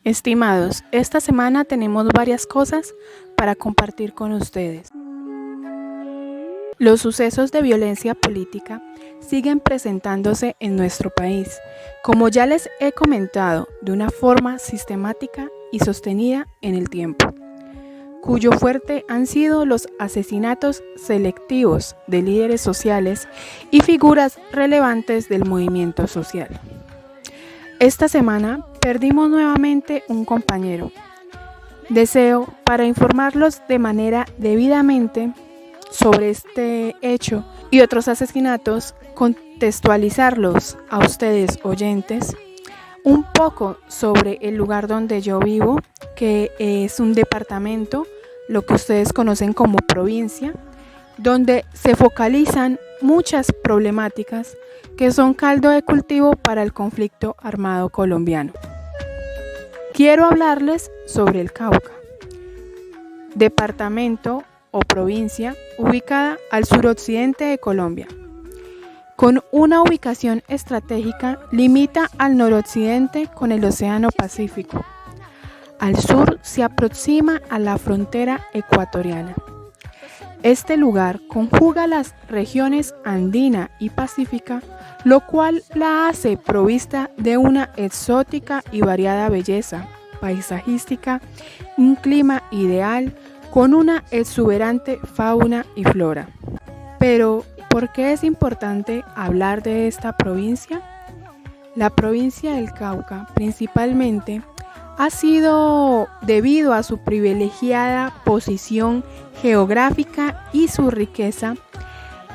Estimados, esta semana tenemos varias cosas para compartir con ustedes. Los sucesos de violencia política siguen presentándose en nuestro país, como ya les he comentado, de una forma sistemática y sostenida en el tiempo, cuyo fuerte han sido los asesinatos selectivos de líderes sociales y figuras relevantes del movimiento social. Esta semana perdimos nuevamente un compañero. Deseo, para informarlos de manera debidamente sobre este hecho y otros asesinatos, contextualizarlos a ustedes oyentes un poco sobre el lugar donde yo vivo, que es un departamento, lo que ustedes conocen como provincia, donde se focalizan muchas problemáticas que son caldo de cultivo para el conflicto armado colombiano. Quiero hablarles sobre el Cauca, departamento o provincia ubicada al suroccidente de Colombia. Con una ubicación estratégica, limita al noroccidente con el Océano Pacífico. Al sur se aproxima a la frontera ecuatoriana. Este lugar conjuga las regiones andina y pacífica, lo cual la hace provista de una exótica y variada belleza paisajística, un clima ideal con una exuberante fauna y flora. Pero, ¿por qué es importante hablar de esta provincia? La provincia del Cauca principalmente ha sido debido a su privilegiada posición geográfica y su riqueza,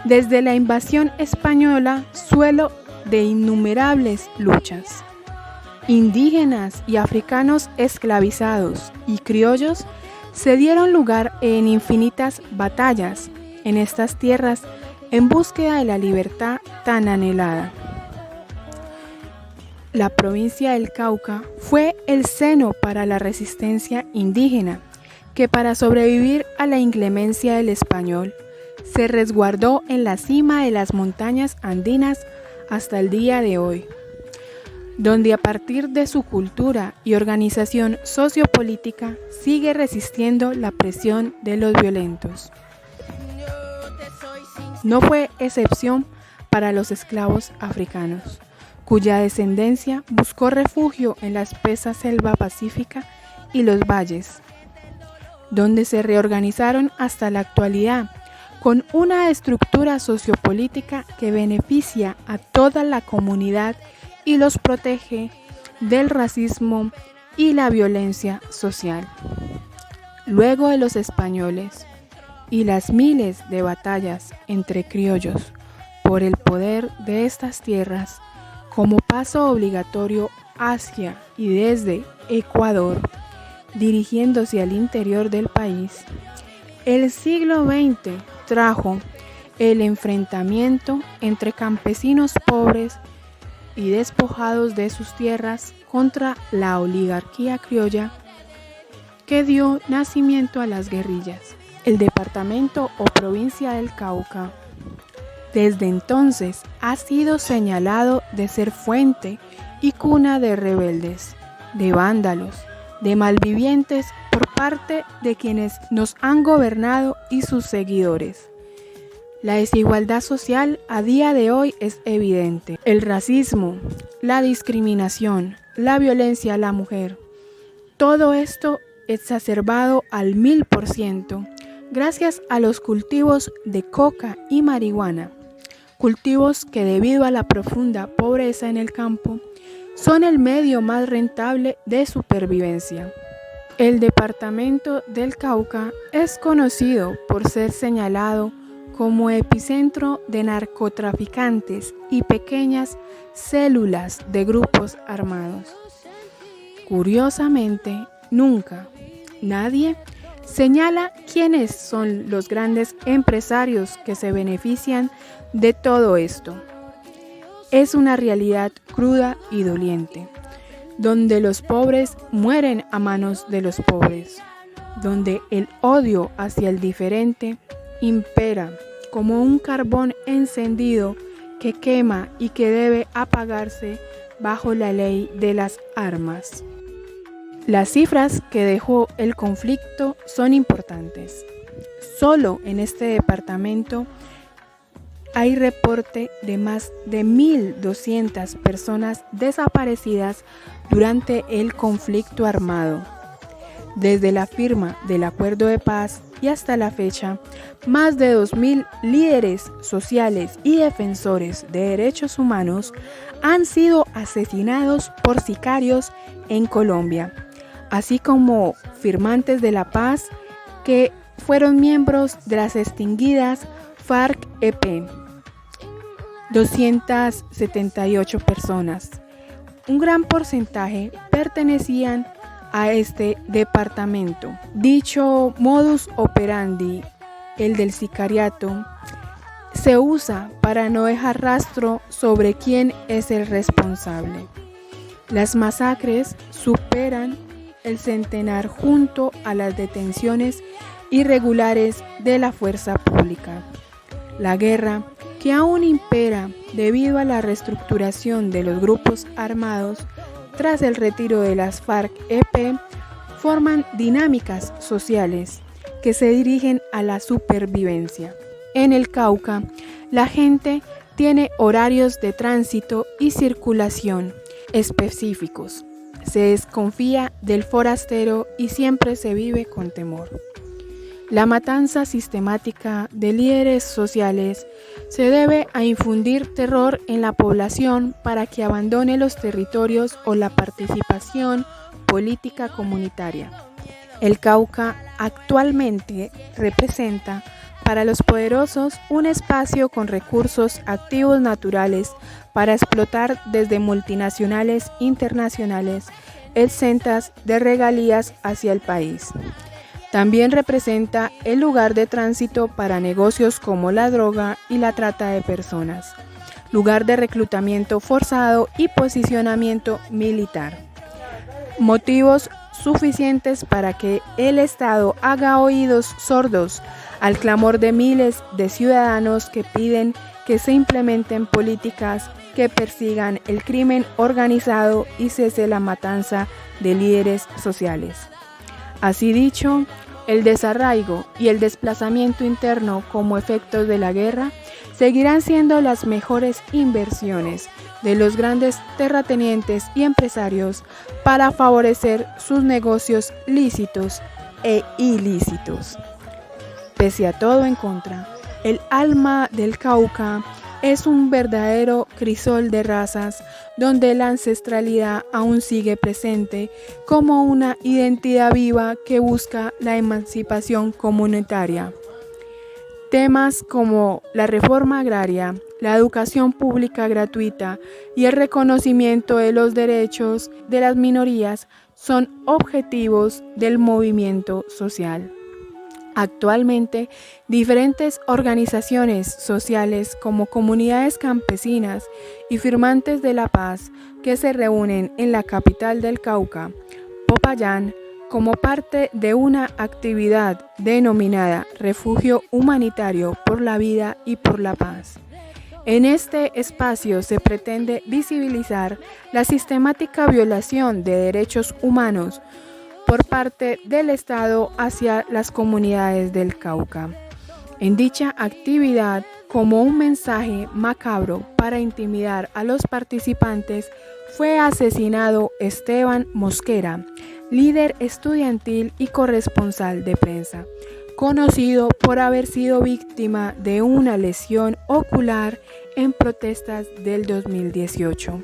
desde la invasión española, suelo de innumerables luchas. Indígenas y africanos esclavizados y criollos se dieron lugar en infinitas batallas en estas tierras en búsqueda de la libertad tan anhelada. La provincia del Cauca fue el seno para la resistencia indígena, que para sobrevivir a la inclemencia del español, se resguardó en la cima de las montañas andinas hasta el día de hoy, donde a partir de su cultura y organización sociopolítica sigue resistiendo la presión de los violentos. No fue excepción para los esclavos africanos, cuya descendencia buscó refugio en la espesa selva pacífica y los valles, donde se reorganizaron hasta la actualidad con una estructura sociopolítica que beneficia a toda la comunidad y los protege del racismo y la violencia social. Luego de los españoles y las miles de batallas entre criollos por el poder de estas tierras, como paso obligatorio hacia y desde Ecuador, dirigiéndose al interior del país, el siglo XX trajo el enfrentamiento entre campesinos pobres y despojados de sus tierras contra la oligarquía criolla, que dio nacimiento a las guerrillas. El departamento o provincia del Cauca desde entonces ha sido señalado de ser fuente y cuna de rebeldes, de vándalos, de malvivientes por parte de quienes nos han gobernado y sus seguidores. La desigualdad social a día de hoy es evidente. El racismo, la discriminación, la violencia a la mujer, todo esto exacerbado al 1000% gracias a los cultivos de coca y marihuana. Cultivos que debido a la profunda pobreza en el campo son el medio más rentable de supervivencia. El departamento del Cauca es conocido por ser señalado como epicentro de narcotraficantes y pequeñas células de grupos armados. Curiosamente, nunca nadie señala quiénes son los grandes empresarios que se benefician de todo esto. Es una realidad cruda y doliente, donde los pobres mueren a manos de los pobres, donde el odio hacia el diferente impera como un carbón encendido que quema y que debe apagarse bajo la ley de las armas. Las cifras que dejó el conflicto son importantes. Solo en este departamento hay reporte de más de 1.200 personas desaparecidas durante el conflicto armado. Desde la firma del acuerdo de paz y hasta la fecha, más de 2.000 líderes sociales y defensores de derechos humanos han sido asesinados por sicarios en Colombia, así como firmantes de la paz que fueron miembros de las extinguidas FARC-EP. 278 personas. Un gran porcentaje pertenecían a este departamento. Dicho modus operandi, el del sicariato, se usa para no dejar rastro sobre quién es el responsable. Las masacres superan el centenar junto a las detenciones irregulares de la fuerza pública. La guerra, que aún impera debido a la reestructuración de los grupos armados tras el retiro de las FARC-EP, forman dinámicas sociales que se dirigen a la supervivencia. En el Cauca, la gente tiene horarios de tránsito y circulación específicos. Se desconfía del forastero y siempre se vive con temor. La matanza sistemática de líderes sociales se debe a infundir terror en la población para que abandone los territorios o la participación política comunitaria. El Cauca actualmente representa para los poderosos un espacio con recursos activos naturales para explotar desde multinacionales internacionales exentas de regalías hacia el país. También representa el lugar de tránsito para negocios como la droga y la trata de personas, lugar de reclutamiento forzado y posicionamiento militar. Motivos suficientes para que el Estado haga oídos sordos al clamor de miles de ciudadanos que piden que se implementen políticas que persigan el crimen organizado y cese la matanza de líderes sociales. Así dicho, el desarraigo y el desplazamiento interno como efectos de la guerra seguirán siendo las mejores inversiones de los grandes terratenientes y empresarios para favorecer sus negocios lícitos e ilícitos. Pese a todo en contra, el alma del Cauca es un verdadero crisol de razas donde la ancestralidad aún sigue presente como una identidad viva que busca la emancipación comunitaria. Temas como la reforma agraria, la educación pública gratuita y el reconocimiento de los derechos de las minorías son objetivos del movimiento social. Actualmente, diferentes organizaciones sociales como comunidades campesinas y firmantes de la paz que se reúnen en la capital del Cauca, Popayán, como parte de una actividad denominada Refugio Humanitario por la Vida y por la Paz. En este espacio se pretende visibilizar la sistemática violación de derechos humanos por parte del Estado hacia las comunidades del Cauca. En dicha actividad, como un mensaje macabro para intimidar a los participantes, fue asesinado Esteban Mosquera, líder estudiantil y corresponsal de prensa, conocido por haber sido víctima de una lesión ocular en protestas del 2018.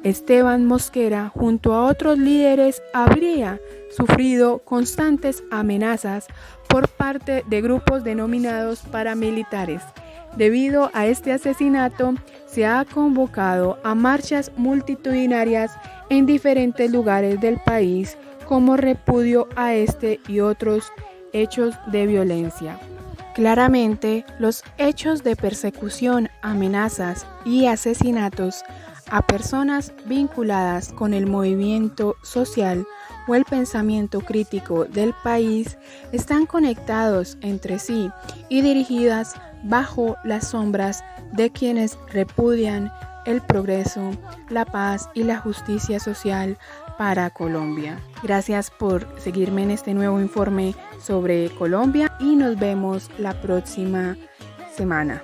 Esteban Mosquera, junto a otros líderes, habría sufrido constantes amenazas por parte de grupos denominados paramilitares. Debido a este asesinato, se ha convocado a marchas multitudinarias en diferentes lugares del país como repudio a este y otros hechos de violencia. Claramente, los hechos de persecución, amenazas y asesinatos a personas vinculadas con el movimiento social o el pensamiento crítico del país están conectados entre sí y dirigidas bajo las sombras de quienes repudian el progreso, la paz y la justicia social para Colombia. Gracias por seguirme en este nuevo informe sobre Colombia y nos vemos la próxima semana.